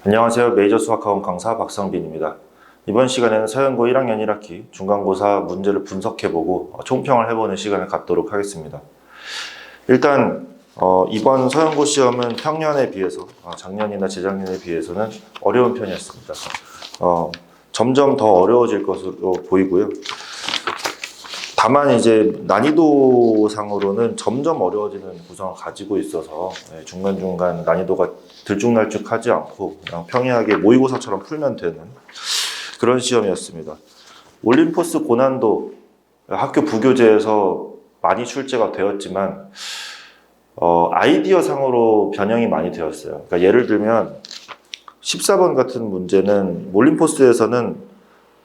안녕하세요. 메이저 수학학원 강사 박성빈입니다. 이번 시간에는 서영고 1학년 1학기 중간고사 문제를 분석해보고 총평을 해보는 시간을 갖도록 하겠습니다. 일단 이번 서영고 시험은 평년에 비해서 작년이나 재작년에 비해서는 어려운 편이었습니다. 점점 더 어려워질 것으로 보이고요. 다만 이제 난이도상으로는 점점 어려워지는 구성을 가지고 있어서 중간중간 난이도가 들쭉날쭉하지 않고 그냥 평이하게 모의고사처럼 풀면 되는 그런 시험이었습니다. 올림포스 고난도 학교 부교재에서 많이 출제가 되었지만 아이디어상으로 변형이 많이 되었어요. 그러니까 예를 들면 14번 같은 문제는 올림포스에서는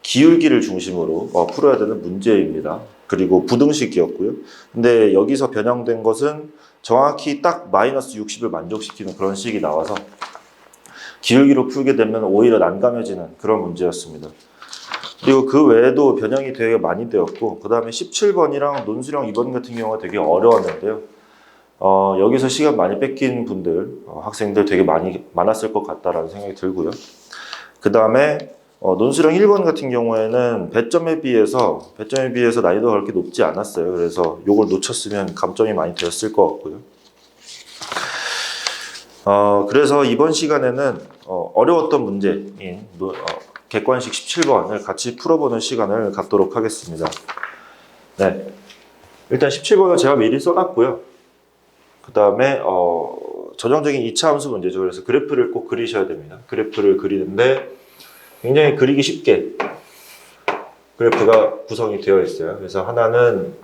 기울기를 중심으로 풀어야 되는 문제입니다. 그리고 부등식이었고요. 근데 여기서 변형된 것은 정확히 딱 마이너스 60을 만족시키는 그런 식이 나와서 기울기로 풀게 되면 오히려 난감해지는 그런 문제였습니다. 그리고 그 외에도 변형이 되게 많이 되었고, 그 다음에 17번이랑 논술형 2번 같은 경우가 되게 어려웠는데요. 여기서 시간 많이 뺏긴 분들, 학생들 되게 많았을 것 같다라는 생각이 들고요. 그 다음에 논술형 1번 같은 경우에는 배점에 비해서 난이도가 그렇게 높지 않았어요. 그래서 이걸 놓쳤으면 감점이 많이 되었을 것 같고요. 그래서 이번 시간에는 어려웠던 문제인 객관식 17번을 같이 풀어보는 시간을 갖도록 하겠습니다. 네, 일단 17번은 제가 미리 써놨고요. 그 다음에 전형적인 2차 함수 문제죠. 그래서 그래프를 꼭 그리셔야 됩니다. 그래프를 그리는데 굉장히 그리기 쉽게 그래프가 구성이 되어 있어요. 그래서 하나는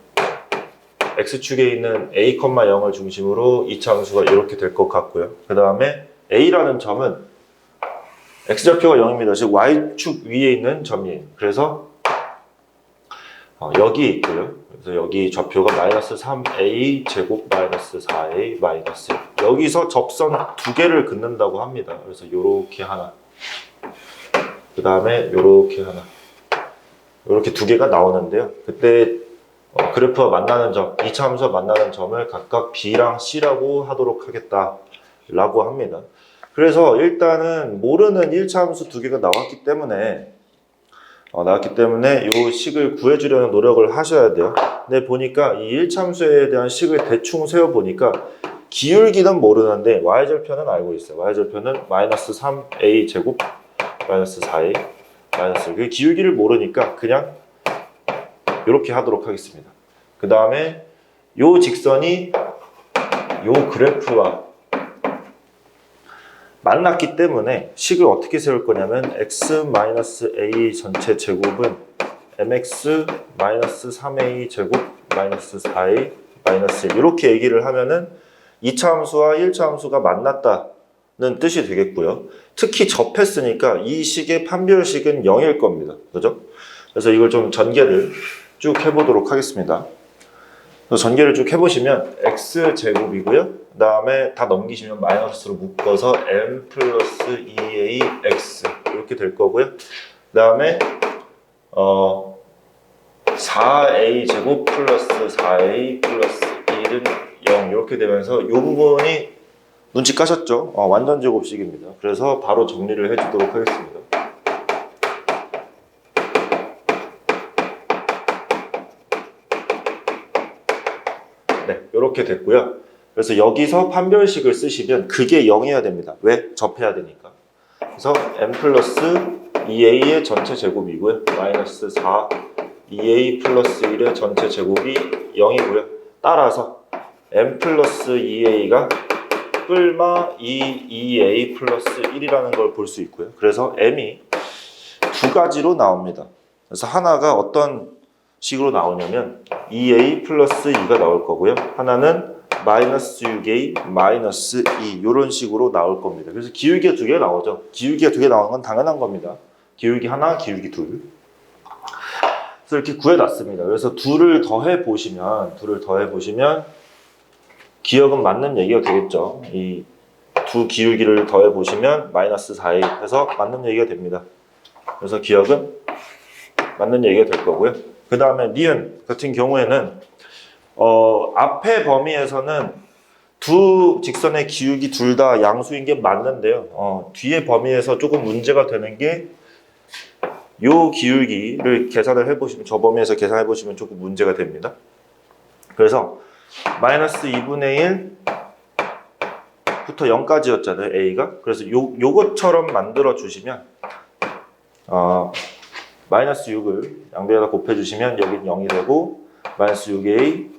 X축에 있는 A, 0을 중심으로 2차 함수가 이렇게 될 것 같고요. 그 다음에 A라는 점은 X좌표가 0입니다. 즉 Y축 위에 있는 점이에요. 그래서 여기 있고요. 그래서 여기 좌표가 마이너스 3A 제곱 마이너스 4A 마이너스 1. 여기서 접선 두 개를 긋는다고 합니다. 그래서 요렇게 하나, 그 다음에 요렇게 하나, 요렇게 두 개가 나오는데요. 그때 그래프와 만나는 점, 2차 함수와 만나는 점을 각각 B랑 C라고 하도록 하겠다라고 합니다. 그래서 일단은 모르는 1차 함수 두 개가 나왔기 때문에 이 식을 구해주려는 노력을 하셔야 돼요. 근데 보니까 이 1차 함수에 대한 식을 대충 세워보니까 기울기는 모르는데 y절편은 알고 있어요. y절편은 마이너스 3a 제곱 마이너스 4a 마이너스 1. 그 기울기를 모르니까 그냥 이렇게 하도록 하겠습니다. 그 다음에 요 직선이 요 그래프와 만났기 때문에 식을 어떻게 세울 거냐면 x-a 전체 제곱은 mx-3a 제곱 마이너스 4a 마이너스 1 이렇게 얘기를 하면은 2차 함수와 1차 함수가 만났다는 뜻이 되겠고요. 특히 접했으니까 이 식의 판별식은 0일 겁니다. 그죠? 그래서 이걸 좀 전개를 쭉 해보도록 하겠습니다. 전개를 쭉 해보시면 x제곱이고요. 그 다음에 다 넘기시면 마이너스로 묶어서 m 플러스 2ax 이렇게 될 거고요. 그 다음에 4a 제곱 플러스 4a 플러스 1은 0 이렇게 되면서 이 부분이 눈치 까셨죠? 완전 제곱식입니다. 그래서 바로 정리를 해주도록 하겠습니다. 네, 이렇게 됐고요. 그래서 여기서 판별식을 쓰시면 그게 0이어야 됩니다. 왜? 접해야 되니까. 그래서 m 플러스 2a의 전체 제곱이고요. 마이너스 4 2a 플러스 1의 전체 제곱이 0이고요. 따라서 m 플러스 2a가 뿔마 2a 플러스 1이라는 걸 볼 수 있고요. 그래서 m이 두 가지로 나옵니다. 그래서 하나가 어떤 식으로 나오냐면 2a 플러스 2가 나올 거고요. 하나는 마이너스 6a 마이너스 2 이런 식으로 나올 겁니다. 그래서 기울기가 두 개 나오죠. 기울기가 두 개 나오는 건 당연한 겁니다. 기울기 하나, 기울기 둘. 그래서 이렇게 구해놨습니다. 그래서 둘을 더해 보시면 기억은 맞는 얘기가 되겠죠. 이 두 기울기를 더해 보시면 마이너스 4a 해서 맞는 얘기가 됩니다. 그래서 기억은 맞는 얘기가 될 거고요. 그 다음에 니은 같은 경우에는 앞에 범위에서는 두 직선의 기울기 둘 다 양수인 게 맞는데요. 뒤에 범위에서 조금 문제가 되는 게 요 기울기를 계산을 해보시면, 저 범위에서 계산해 보시면 조금 문제가 됩니다. 그래서 마이너스 2분의 1부터 0까지였잖아요, a가. 그래서 요것처럼 만들어 주시면 마이너스 6을 양변에다 곱해 주시면 여기는 0이 되고 마이너스 6a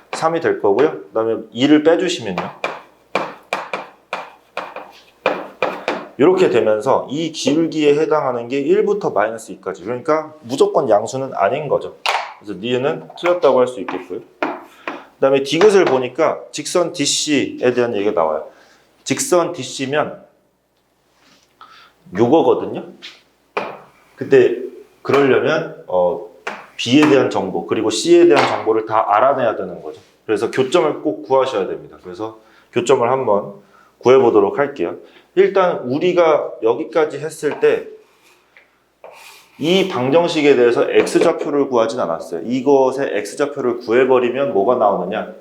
3이 될 거고요. 그 다음에 2를 빼주시면요, 이렇게 되면서 이 기울기에 해당하는 게 1부터 마이너스 2까지, 그러니까 무조건 양수는 아닌 거죠. 그래서 니은은 틀렸다고 할 수 있겠고요. 그 다음에 디귿을 보니까 직선 DC에 대한 얘기가 나와요. 직선 DC면 요거거든요. 근데 그러려면 B에 대한 정보 그리고 C에 대한 정보를 다 알아내야 되는 거죠. 그래서 교점을 꼭 구하셔야 됩니다. 그래서 교점을 한번 구해보도록 할게요. 일단 우리가 여기까지 했을 때 이 방정식에 대해서 x좌표를 구하진 않았어요. 이것의 x좌표를 구해버리면 뭐가 나오느냐,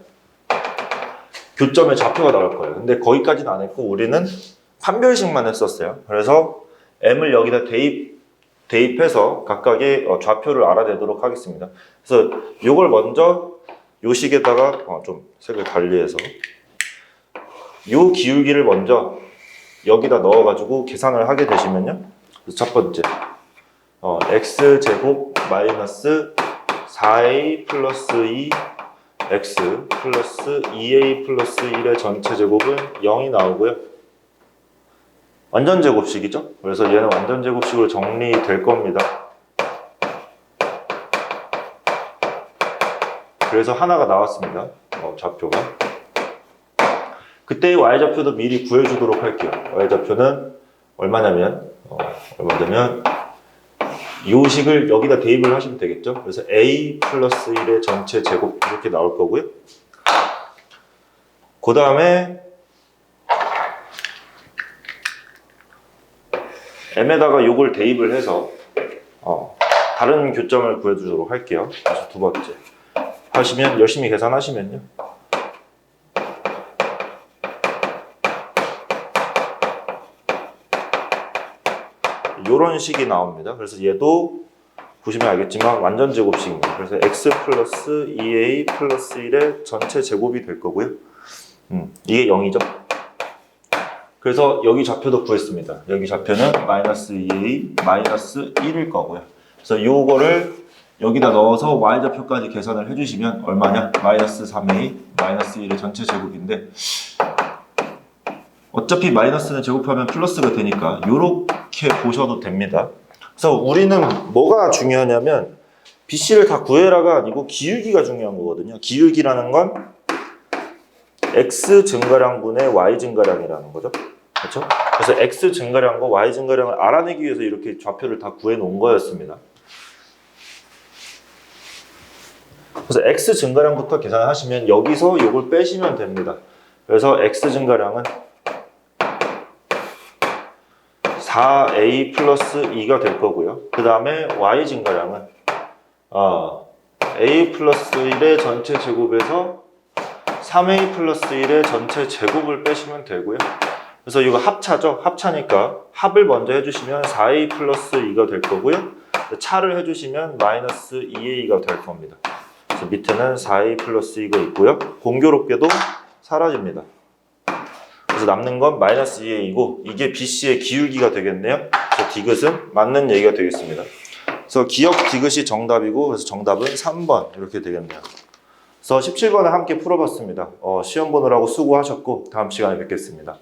교점의 좌표가 나올 거예요. 근데 거기까지는 안 했고 우리는 판별식만 했었어요. 그래서 m을 여기다 대입해서 각각의 좌표를 알아내도록 하겠습니다. 그래서 이걸 먼저 요 식에다가 좀 색을 달리해서 요 기울기를 먼저 여기다 넣어가지고 계산을 하게 되시면요, 첫 번째 x제곱 마이너스 4a 플러스 2 x 플러스 2a 플러스 1의 전체 제곱은 0이 나오고요. 완전 제곱식이죠. 그래서 얘는 완전 제곱식으로 정리될 겁니다. 그래서 하나가 나왔습니다. 좌표가. 그때의 y좌표도 미리 구해주도록 할게요. y좌표는 얼마냐면 이 식을 여기다 대입을 하시면 되겠죠. 그래서 a 플러스 1의 전체 제곱 이렇게 나올 거고요. 그 다음에 m에다가 요걸 대입을 해서 다른 교점을 구해주도록 할게요. 그래서 두 번째 하시면, 열심히 계산하시면요, 이런 식이 나옵니다. 그래서 얘도 보시면 알겠지만 완전 제곱식입니다. 그래서 x 플러스 2a 플러스 1의 전체 제곱이 될 거고요. 이게 0이죠. 그래서 여기 좌표도 구했습니다. 여기 좌표는 마이너스 2a 마이너스 1일 거고요. 그래서 요거를 여기다 넣어서 y좌표까지 계산을 해주시면 얼마냐? 마이너스 3a 마이너스 1의 전체 제곱인데, 어차피 마이너스는 제곱하면 플러스가 되니까 요렇게 보셔도 됩니다. 그래서 우리는 뭐가 중요하냐면 BC를 다 구해라가 아니고 기울기가 중요한 거거든요. 기울기라는 건 X 증가량분의 Y 증가량이라는 거죠. 그렇죠? 그래서 X 증가량과 Y 증가량을 알아내기 위해서 이렇게 좌표를 다 구해 놓은 거였습니다. 그래서 X 증가량부터 계산하시면 여기서 이걸 빼시면 됩니다. 그래서 X 증가량은 4a 플러스 2가 될 거고요. 그 다음에 y 증가량은 a 플러스 1의 전체 제곱에서 3a 플러스 1의 전체 제곱을 빼시면 되고요. 그래서 이거 합차죠. 합차니까 합을 먼저 해주시면 4a 플러스 2가 될 거고요. 차를 해주시면 마이너스 2a가 될 겁니다. 그래서 밑에는 4a 플러스 2가 있고요. 공교롭게도 사라집니다. 그래서 남는 건 마이너스 2a이고 이게 BC의 기울기가 되겠네요. 그래서 디귿은 맞는 얘기가 되겠습니다. 그래서 기역 디귿이 정답이고, 그래서 정답은 3번 이렇게 되겠네요. 그래서 17번을 함께 풀어봤습니다. 시험 보느라고 수고하셨고 다음 시간에 뵙겠습니다.